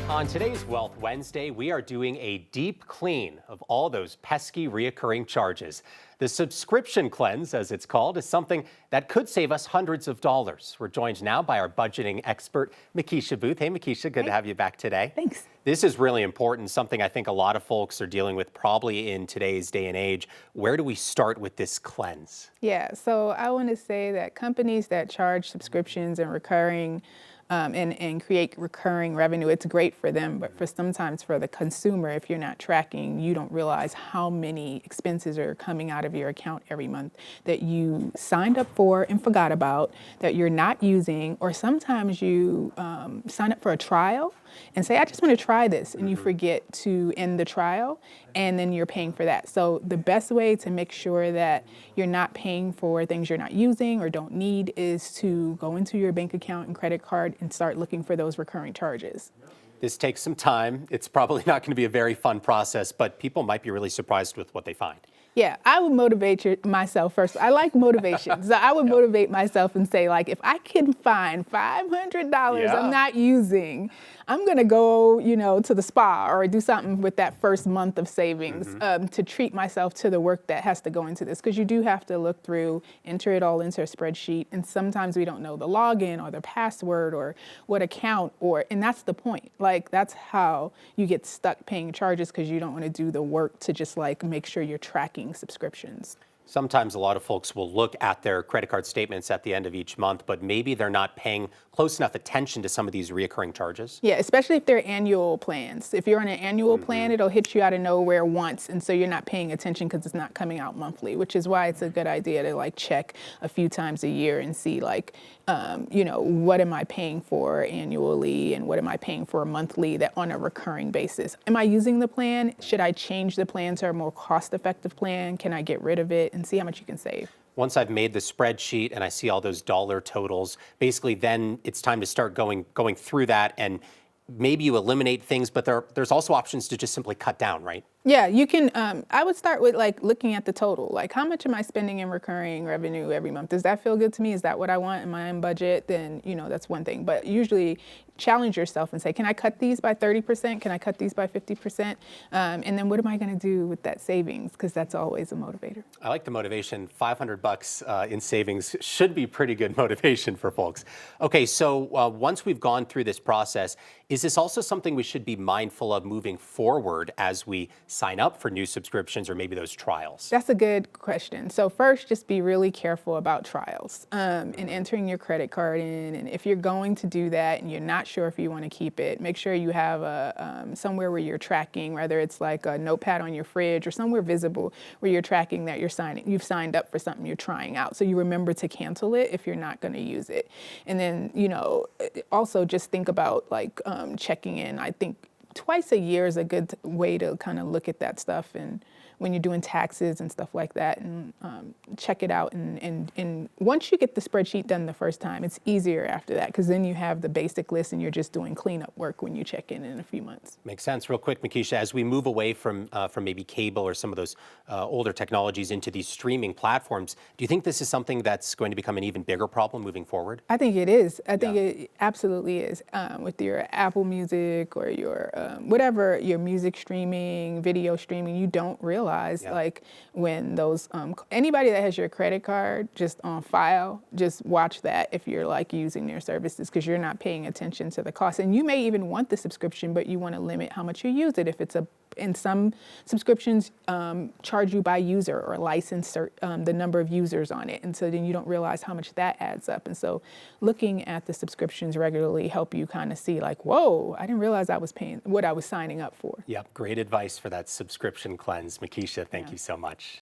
On today's Wealth Wednesday, we are doing a deep clean of all those pesky reoccurring charges. The subscription cleanse, as it's called, is something that could save us hundreds of dollars. We're joined now by our budgeting expert, Makisha Booth. Hey, Makisha, good to have you back today. Thanks. This is really important, something I think a lot of folks are dealing with probably in today's day and age. Where do we start with this cleanse? Yeah, so I want to say that companies that charge subscriptions and recurring and create recurring revenue, it's great for them, but for sometimes for the consumer, if you're not tracking, you don't realize how many expenses are coming out of your account every month that you signed up for and forgot about, that you're not using, or sometimes you sign up for a trial and say, I just want to try this, and you forget to end the trial, and then you're paying for that. So the best way to make sure that you're not paying for things you're not using or don't need is to go into your bank account and credit card and start looking for those recurring charges. This takes some time. It's probably not going to be a very fun process, but people might be really surprised with what they find. Yeah, I would motivate myself first. I like motivation. So I would motivate myself and say, like, if I can find $500 I'm not using, I'm going to go, to the spa or do something with that first month of savings to treat myself to the work that has to go into this. Because you do have to look through, enter it all into a spreadsheet. And sometimes we don't know the login or the password or what account and that's the point. Like, that's how you get stuck paying charges because you don't want to do the work to just make sure you're tracking subscriptions. Sometimes a lot of folks will look at their credit card statements at the end of each month, but maybe they're not paying close enough attention to some of these reoccurring charges. Yeah, especially if they're annual plans. If you're on an annual plan, it'll hit you out of nowhere once, and so you're not paying attention because it's not coming out monthly, which is why it's a good idea to check a few times a year and see what am I paying for annually and what am I paying for monthly that on a recurring basis. Am I using the plan? Should I change the plan to a more cost-effective plan? Can I get rid of it? And see how much you can save. Once I've made the spreadsheet and I see all those dollar totals, basically then it's time to start going through that, and maybe you eliminate things, but there's also options to just simply cut down, right? Yeah, you can. I would start with looking at the total. How much am I spending in recurring revenue every month? Does that feel good to me? Is that what I want? Am I in budget? Then, that's one thing. But usually challenge yourself and say, can I cut these by 30%? Can I cut these by 50%? And then what am I going to do with that savings? Because that's always a motivator. I like the motivation. $500 in savings should be pretty good motivation for folks. Okay, so once we've gone through this process, is this also something we should be mindful of moving forward as we sign up for new subscriptions or maybe those trials? That's a good question. So first, just be really careful about trials and entering your credit card in. And if you're going to do that and you're not sure if you want to keep it, make sure you have somewhere where you're tracking, whether it's like a notepad on your fridge or somewhere visible where you're tracking that you've signed up for something you're trying out. So you remember to cancel it if you're not going to use it. And then, also just think about checking in. I think twice a year is a good way to kind of look at that stuff, and when you're doing taxes and stuff like that, and check it out. And once you get the spreadsheet done the first time, it's easier after that because then you have the basic list and you're just doing cleanup work when you check in a few months. Makes sense. Real quick, Makisha, as we move away from maybe cable or some of those older technologies into these streaming platforms, do you think this is something that's going to become an even bigger problem moving forward? I think it is. I think it absolutely is. With your Apple Music or your whatever, your music streaming, video streaming, you don't realize when those anybody that has your credit card just on file, just watch that if you're using their services because you're not paying attention to the cost. And you may even want the subscription, but you want to limit how much you use it. If it's in some subscriptions charge you by user or license the number of users on it. And so then you don't realize how much that adds up. And so looking at the subscriptions regularly help you kind of see whoa, I didn't realize I was paying what I was signing up for. Yep, great advice for that subscription cleanse. Makisha, thank you so much.